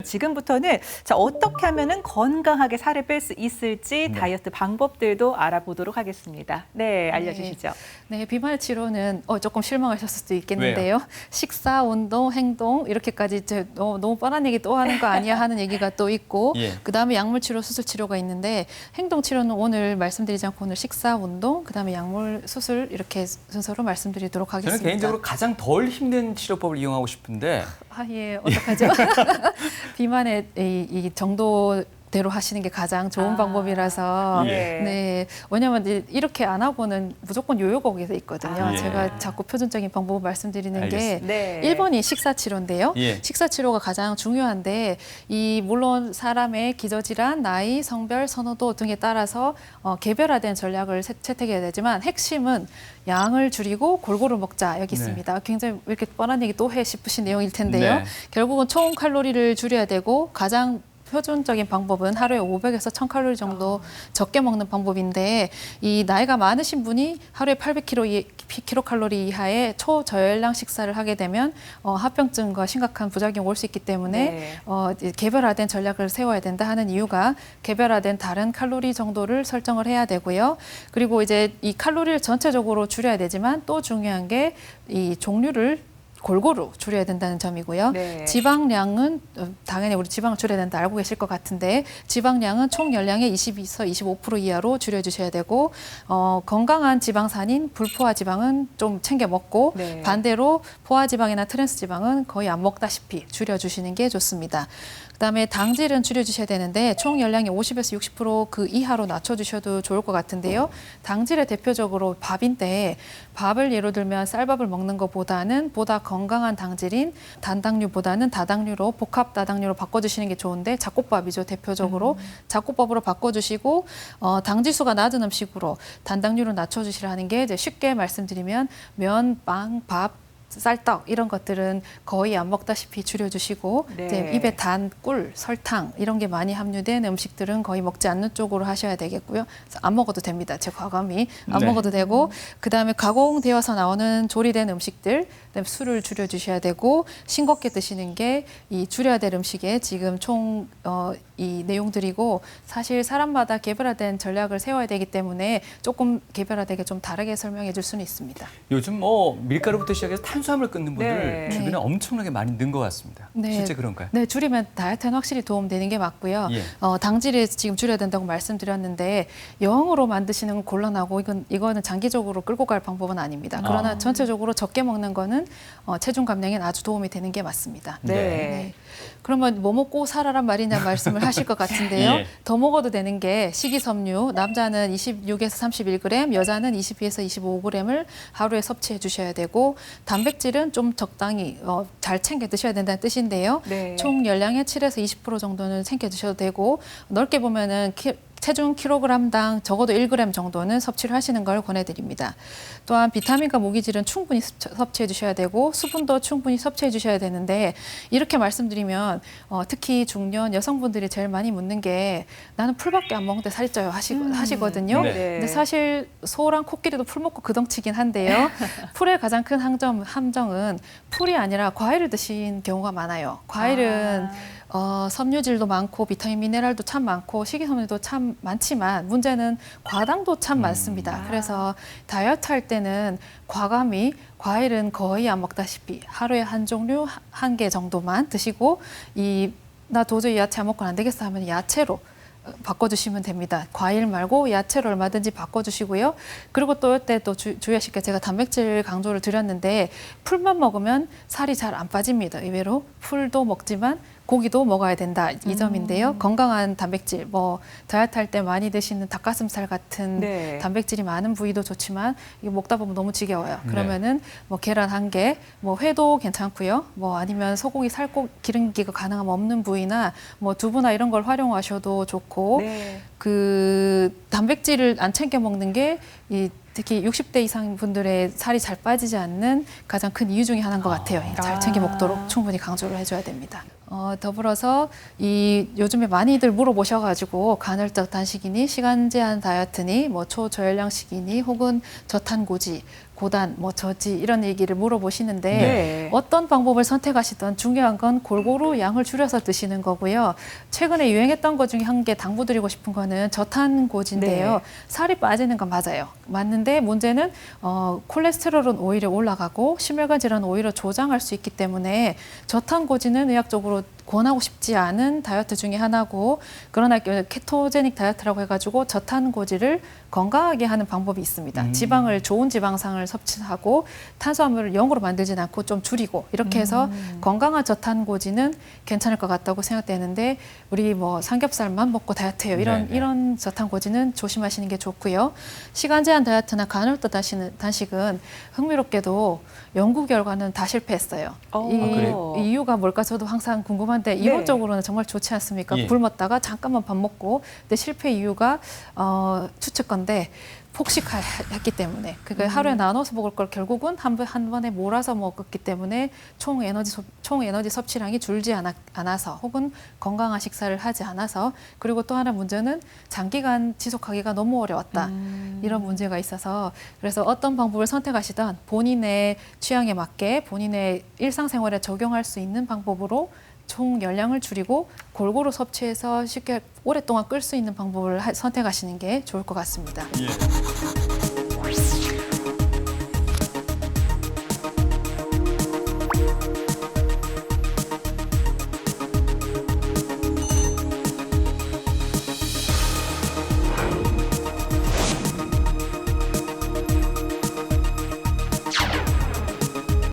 지금부터는 자, 어떻게 하면은 건강하게 살을 뺄 수 있을지 다이어트 방법들도 알아보도록 하겠습니다. 네, 알려주시죠. 네, 비만의 치료는 조금 실망하셨을 수도 있겠는데요. 왜요? 식사, 운동, 행동 이렇게까지 이제 너무 뻔한 얘기 또 하는 거 아니야 하는 얘기가 또 있고 그다음에 약물 치료, 수술 치료가 있는데 행동 치료는 오늘 말씀드리지 않고 오늘 식사, 운동, 그다음에 약물, 수술 이렇게 순서로 말씀드리도록 하겠습니다. 저는 개인적으로 가장 덜 힘든 치료법을 이용하고 싶은데 예, 어떡하죠? 비만의 이 정도 대로 하시는 게 가장 좋은 방법이라서 네, 왜냐하면 이렇게 안 하고는 무조건 요요가 오게 돼 있거든요. 제가 자꾸 표준적인 방법을 말씀드리는 게 1번이 식사치료인데요. 식사치료가 가장 중요한데 물론 사람의 기저질환, 나이, 성별, 선호도 등에 따라서 개별화된 전략을 채택해야 되지만 핵심은 양을 줄이고 골고루 먹자 여기 있습니다. 굉장히 왜 이렇게 뻔한 얘기 또 해 싶으신 내용일 텐데요. 결국은 총 칼로리를 줄여야 되고 가장 표준적인 방법은 하루에 500에서 1000칼로리 정도 적게 먹는 방법인데 이 나이가 많으신 분이 하루에 800kcal 이하의 초저열량 식사를 하게 되면 합병증과 심각한 부작용이 올 수 있기 때문에 개별화된 전략을 세워야 된다 하는 이유가 개별화된 다른 칼로리 정도를 설정을 해야 되고요. 그리고 이제 이 칼로리를 전체적으로 줄여야 되지만 또 중요한 게 이 종류를 골고루 줄여야 된다는 점이고요. 지방량은 당연히 우리 지방을 줄여야 된다 알고 계실 것 같은데 지방량은 총 열량의 22에서 25% 이하로 줄여주셔야 되고 건강한 지방산인 불포화 지방은 좀 챙겨 먹고 반대로 포화 지방이나 트랜스 지방은 거의 안 먹다시피 줄여주시는 게 좋습니다. 그다음에 당질은 줄여주셔야 되는데 총 열량의 50에서 60% 이하로 낮춰주셔도 좋을 것 같은데요. 당질의 대표적으로 밥인데 밥을 예로 들면 쌀밥을 먹는 것보다는 보다 건강한 당질인 단당류보다는 다당류로 복합 다당류로 바꿔주시는 게 좋은데 잡곡밥이죠. 대표적으로 잡곡밥으로 바꿔주시고 당질수가 낮은 음식으로 단당류로 낮춰주시라는 게 이제 쉽게 말씀드리면 면, 빵, 밥, 쌀떡 이런 것들은 거의 안 먹다시피 줄여주시고 이제 입에 단, 꿀, 설탕 이런 게 많이 함유된 음식들은 거의 먹지 않는 쪽으로 하셔야 되겠고요. 안 먹어도 됩니다. 제 과감히 안 먹어도 되고 그다음에 가공되어서 나오는 조리된 음식들 그다음에 술을 줄여주셔야 되고 싱겁게 드시는 게 이 줄여야 될 음식에 지금 총 이 내용들이고 사실 사람마다 개별화된 전략을 세워야 되기 때문에 조금 개별화되게 좀 다르게 설명해 줄 수는 있습니다. 요즘 밀가루부터 시작해서 탄수화물 끊는 분들 주변에 엄청나게 많이 는 것 같습니다. 실제 그런가요? 네, 줄이면 다이어트는 확실히 도움되는 게 맞고요. 당질을 지금 줄여야 된다고 말씀드렸는데 0으로 만드시는 건 곤란하고 이거는 장기적으로 끌고 갈 방법은 아닙니다. 그러나 전체적으로 적게 먹는 거는 체중 감량에 아주 도움이 되는 게 맞습니다. 그러면 뭐 먹고 살아란 말이냐 말씀을 하실 것 같은데요. 더 먹어도 되는 게 식이섬유, 남자는 26에서 31g, 여자는 22에서 25g을 하루에 섭취해 주셔야 되고 단백질은 좀 적당히 잘 챙겨 드셔야 된다는 뜻인데요. 총 열량의 7에서 20% 정도는 챙겨 드셔도 되고 넓게 보면은 체중 킬로그램당 적어도 1g 정도는 섭취를 하시는 걸 권해드립니다. 또한 비타민과 무기질은 충분히 섭취해 주셔야 되고 수분도 충분히 섭취해 주셔야 되는데 이렇게 말씀드리면 특히 중년 여성분들이 제일 많이 묻는 게 나는 풀밖에 안 먹는데 살이 쪄요 하시거든요. 근데 사실 소랑 코끼리도 풀 먹고 그 덩치긴 한데요. 풀의 가장 큰 함정은 풀이 아니라 과일을 드신 경우가 많아요. 과일은 섬유질도 많고 비타민 미네랄도 참 많고 식이섬유도 참 많지만 문제는 과당도 참 많습니다. 그래서 다이어트 할 때는 과감히 과일은 거의 안 먹다시피 하루에 한 종류 한 개 정도만 드시고 나 도저히 야채 안 먹고는 안 되겠어 하면 야채로 바꿔주시면 됩니다. 과일 말고 야채로 얼마든지 바꿔주시고요. 그리고 또 이때 또 주의하실 게 제가 단백질 강조를 드렸는데 풀만 먹으면 살이 잘 안 빠집니다. 의외로 풀도 먹지만 고기도 먹어야 된다 이 점인데요. 건강한 단백질, 다이어트 할 때 많이 드시는 닭가슴살 같은 단백질이 많은 부위도 좋지만 이거 먹다 보면 너무 지겨워요. 그러면은 계란 한 개, 회도 괜찮고요. 아니면 소고기, 살코기, 기름기가 가능하면 없는 부위나 두부나 이런 걸 활용하셔도 좋고 그 단백질을 안 챙겨 먹는 게 특히 60대 이상 분들의 살이 잘 빠지지 않는 가장 큰 이유 중에 하나인 것 같아요. 잘 챙겨 먹도록 충분히 강조를 해줘야 됩니다. 더불어서 요즘에 많이들 물어보셔가지고 간헐적 단식이니 시간 제한 다이어트니 초저열량식이니 혹은 저탄고지 고단, 뭐 저지 이런 얘기를 물어보시는데 네. 어떤 방법을 선택하시든 중요한 건 골고루 양을 줄여서 드시는 거고요. 최근에 유행했던 것 중에 한 개 당부드리고 싶은 거는 저탄고지인데요. 네. 살이 빠지는 건 맞아요. 맞는데 문제는 콜레스테롤은 오히려 올라가고 심혈관 질환은 오히려 조장할 수 있기 때문에 저탄고지는 의학적으로 권하고 싶지 않은 다이어트 중에 하나고, 그러나 케토제닉 다이어트라고 해가지고 저탄고지를 건강하게 하는 방법이 있습니다. 지방을 좋은 지방상을 섭취하고 탄수화물을 0으로 만들진 않고 좀 줄이고 이렇게 해서 건강한 저탄고지는 괜찮을 것 같다고 생각되는데, 우리 뭐 삼겹살만 먹고 다이어트해요 이런 저탄고지는 조심하시는 게 좋고요. 시간 제한 다이어트나 간헐적 단식은 흥미롭게도 연구 결과는 다 실패했어요. 그래요? 이 이유가 뭘까 저도 항상 궁금한데 이론적으로는 정말 좋지 않습니까? 예. 굶었다가 잠깐만 밥 먹고, 근데 실패 이유가 추측 건데 폭식했기 때문에, 그러니까 하루에 나눠서 먹을 걸 결국은 한 번에 몰아서 먹었기 때문에 총 에너지 섭취량이 줄지 않아서, 혹은 건강한 식사를 하지 않아서, 그리고 또 하나 문제는 장기간 지속하기가 너무 어려웠다. 이런 문제가 있어서, 그래서 어떤 방법을 선택하시든 본인의 취향에 맞게 본인의 일상생활에 적용할 수 있는 방법으로 총 열량을 줄이고 골고루 섭취해서 쉽게 오랫동안 끌 수 있는 방법을 선택하시는 게 좋을 것 같습니다. 예.